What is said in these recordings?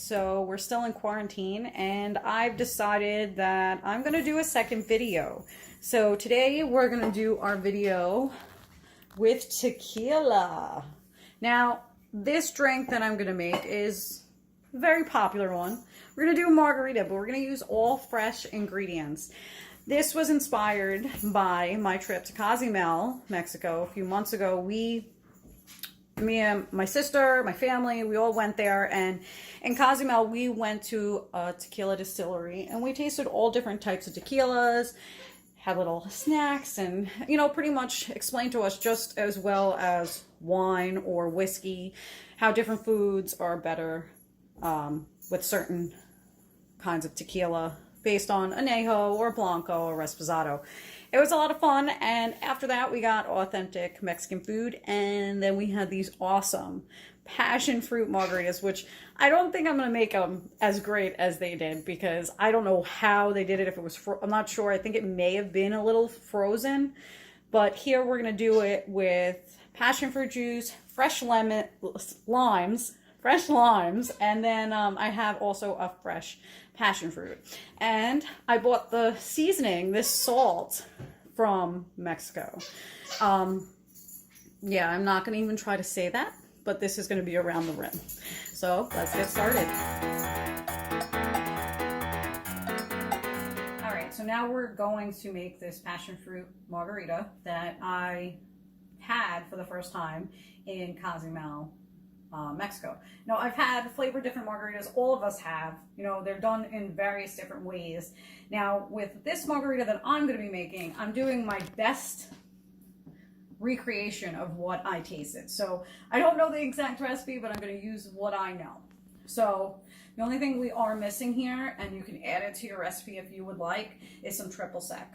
So we're still in quarantine and I've decided that I'm going to do a second video. So today we're going to do our video with tequila. Now, this drink that I'm going to make is a very popular one. We're going to do a margarita, but we're going to use all fresh ingredients. This was inspired by my trip to Cozumel, Mexico. A few months ago, me and my sister, my family, we all went there, and in Cozumel we went to a tequila distillery and we tasted all different types of tequilas, had little snacks, and pretty much explained to us, just as well as wine or whiskey, how different foods are better with certain kinds of tequila based on añejo or blanco or reposado. It was a lot of fun, and after that we got authentic Mexican food, and then we had these awesome passion fruit margaritas, which I don't think I'm going to make them as great as they did, because I don't know how they did it. If it was, I'm not sure. I think it may have been a little frozen, but here we're going to do it with passion fruit juice, fresh limes, and then I have also a fresh passion fruit. And I bought the seasoning, this salt, from Mexico. Yeah, I'm not going to even try to say that, but this is going to be around the rim. So let's get started. All right, so now we're going to make this passion fruit margarita that I had for the first time in Cozumel, Mexico. Now, I've had flavored different margaritas. All of us have. They're done in various different ways. Now, with this margarita that I'm going to be making, I'm doing my best recreation of what I tasted. So I don't know the exact recipe, but I'm going to use what I know. So the only thing we are missing here, and you can add it to your recipe if you would like, is some triple sec.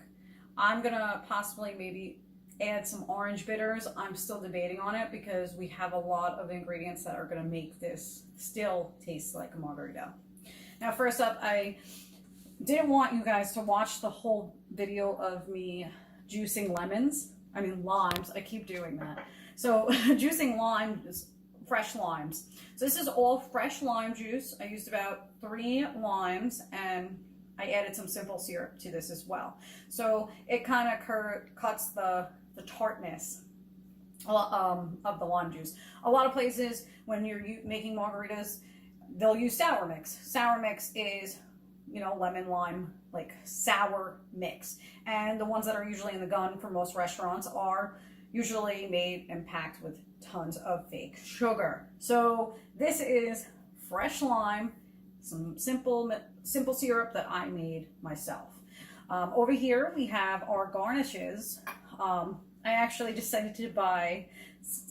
I'm going to possibly maybe add some orange bitters. I'm still debating on it because we have a lot of ingredients that are going to make this still taste like a margarita. Now, first up, I didn't want you guys to watch the whole video of me juicing limes. I keep doing that. So juicing limes, fresh limes. So this is all fresh lime juice. I used about 3 limes, and I added some simple syrup to this as well. So it kind of cuts the tartness of the lime juice. A lot of places, when you're making margaritas, they'll use sour mix. Sour mix is, lemon, lime, like sour mix. And the ones that are usually in the gun for most restaurants are usually made and packed with tons of fake sugar. So this is fresh lime, some simple syrup that I made myself. Over here we have our garnishes. I actually decided to buy,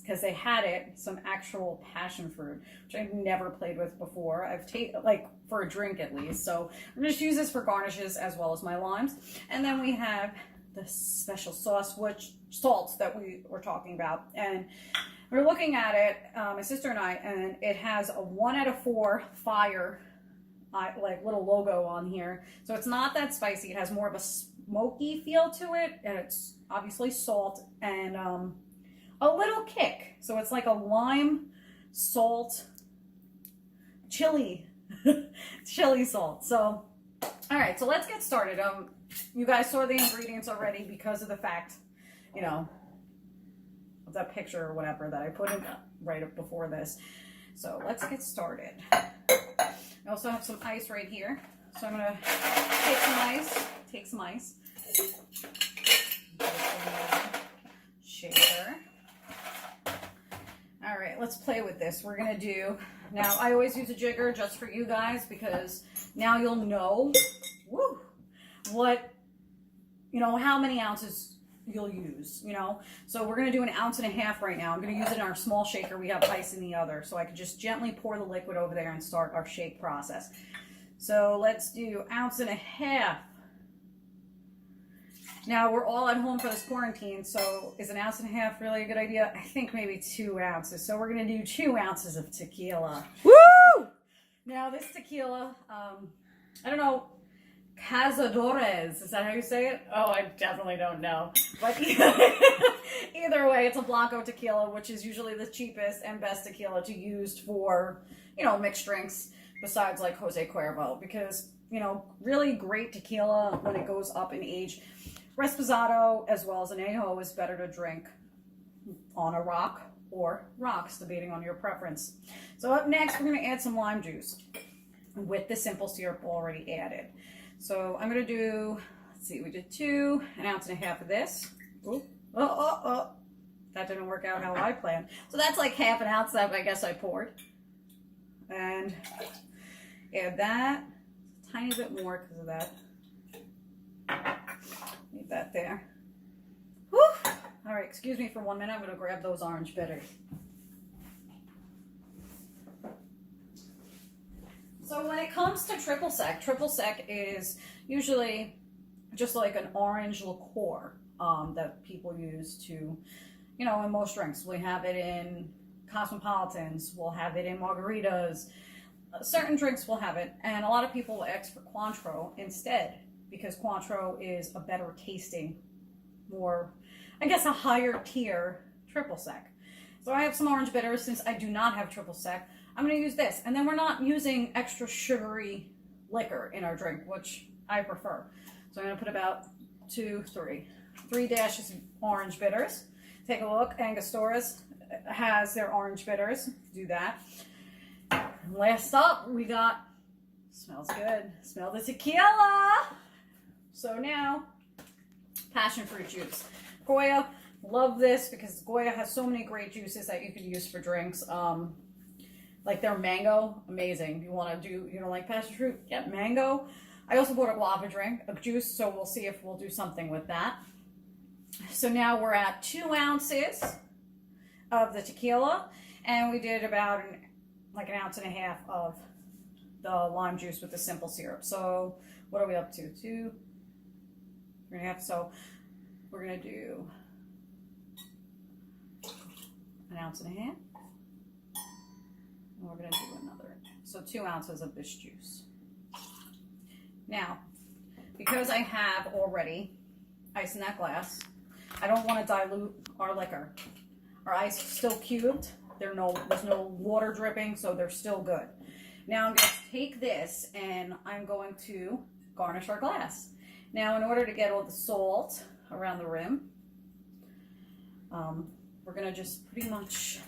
because they had it, some actual passion fruit, which I've never played with before. I've for a drink at least. So I'm just use this for garnishes as well as my limes. And then we have the special sauce, which salts that we were talking about. And we're looking at it, my sister and I, and it has a 1 out of 4 fire little logo on here. So it's not that spicy. It has more of a smoky feel to it, and it's obviously salt and a little kick. So it's like a lime, salt, chili salt. So all right, so let's get started. You guys saw the ingredients already because of the fact, of that picture or whatever that I put in right up before this. So let's get started. I also have some ice right here. So I'm gonna take some ice. Shaker. All right, let's play with this. We're gonna do, now I always use a jigger just for you guys, because now you'll know, how many ounces you'll use, So we're gonna do 1.5 ounces right now. I'm gonna use it in our small shaker. We have ice in the other, so I could just gently pour the liquid over there and start our shake process. So let's do 1.5 ounces. Now, we're all at home for this quarantine, so is 1.5 ounces really a good idea? I think maybe 2 ounces. So we're going to do 2 ounces of tequila. Woo! Now, this tequila, I don't know, Cazadores, is that how you say it? Oh, I definitely don't know. But either way, it's a Blanco tequila, which is usually the cheapest and best tequila to use for, mixed drinks. besides like Jose Cuervo, because, you know, really great tequila when it goes up in age, Reposado as well as Añejo is better to drink on a rock or rocks, debating on your preference. So up next, we're going to add some lime juice with the simple syrup already added. So I'm going to do, let's see, we did 1.5 ounces of this. Ooh. That didn't work out how I planned. So that's like 1/2 ounce that I guess I poured. And add that, a tiny bit more because of that. Leave that there. Whew. All right, excuse me for 1 minute. I'm going to grab those orange bitters. So when it comes to triple sec is usually just like an orange liqueur that people use to, you know, in most drinks. We have it in cosmopolitans, we'll have it in margaritas, certain drinks will have it, and a lot of people will ask for Cointreau instead, because Cointreau is a better tasting, more, I guess, a higher tier triple sec. So I have some orange bitters. Since I do not have triple sec, I'm going to use this. And then we're not using extra sugary liquor in our drink, which I prefer. So I'm going to put about 3 dashes of orange bitters. Take a look. Angostura's has their orange bitters. Do that. And last up, we got, smells good, smell the tequila. So now, passion fruit juice. Goya, love this because Goya has so many great juices that you can use for drinks. Like their mango, amazing. You want to do, you don't like passion fruit? Get mango. I also bought a guava drink, a juice, so we'll see if we'll do something with that. So now we're at 2 ounces of the tequila, and we did about like 1.5 ounces of the lime juice with the simple syrup. So what are we up to? 2, 3.5. So we're gonna do 1.5 ounces, and we're gonna do another. So 2 ounces of this juice. Now, because I have already ice in that glass, I don't want to dilute our liquor. Our ice is still cubed. There's no water dripping, so they're still good. Now I'm going to take this and I'm going to garnish our glass. Now, in order to get all the salt around the rim, we're going to just pretty much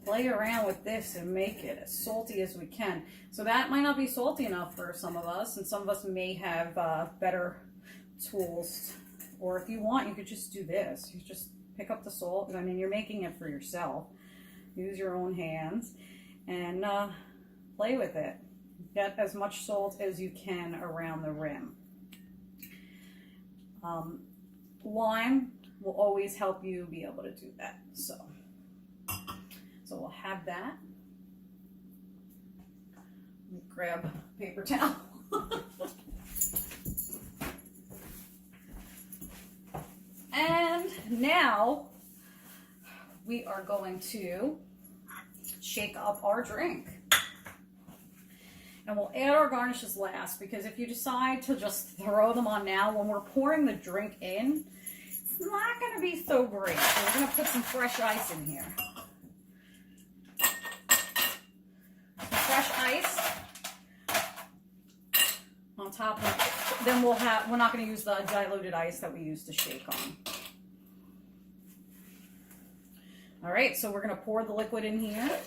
play around with this and make it as salty as we can. So that might not be salty enough for some of us, and some of us may have better tools. Or if you want, you could just do this. You just pick up the salt. I mean, you're making it for yourself. Use your own hands and play with it. Get as much salt as you can around the rim. Lime will always help you be able to do that. So we'll have that. Let me grab a paper towel. And now we are going to shake up our drink. And we'll add our garnishes last, because if you decide to just throw them on now, when we're pouring the drink in, it's not going to be so great. So we're going to put some fresh ice in here. Some fresh ice on top of it. Then we're not going to use the diluted ice that we used to shake on. All right, so we're going to pour the liquid in here.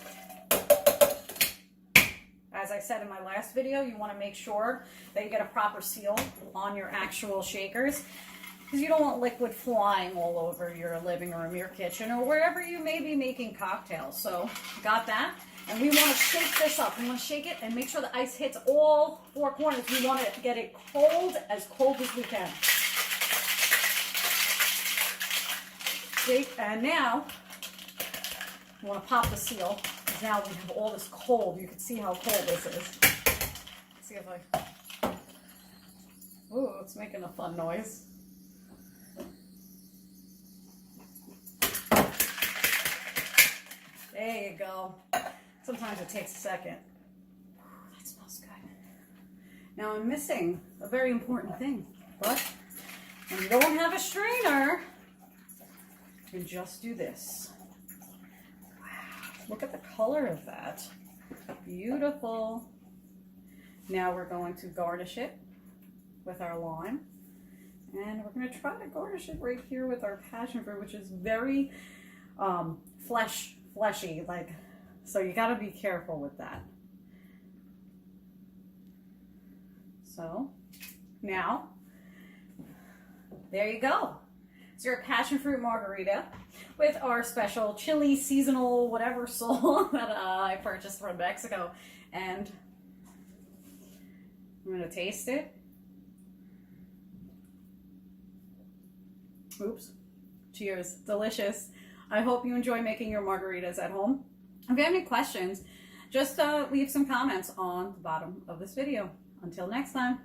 As I said in my last video, you want to make sure that you get a proper seal on your actual shakers, because you don't want liquid flying all over your living room, your kitchen, or wherever you may be making cocktails. So, got that. And we want to shake this up. We want to shake it and make sure the ice hits all 4 corners. We want to get it cold as we can. Shake, and now we want to pop the seal. Now we have all this cold. You can see how cold this is. Let's see if I... Ooh, it's making a fun noise. There you go. Sometimes it takes a second. Ooh, that smells good. Now I'm missing a very important thing. But when you don't have a strainer, you can just do this. Look at the color of that. Beautiful. Now we're going to garnish it with our lime. And we're going to try to garnish it right here with our passion fruit, which is very fleshy, like, so you got to be careful with that. So now, there you go. It's your passion fruit margarita with our special chili seasonal whatever salt that I purchased from Mexico. And I'm going to taste it. Oops. Cheers. Delicious. I hope you enjoy making your margaritas at home. If you have any questions, just leave some comments on the bottom of this video. Until next time.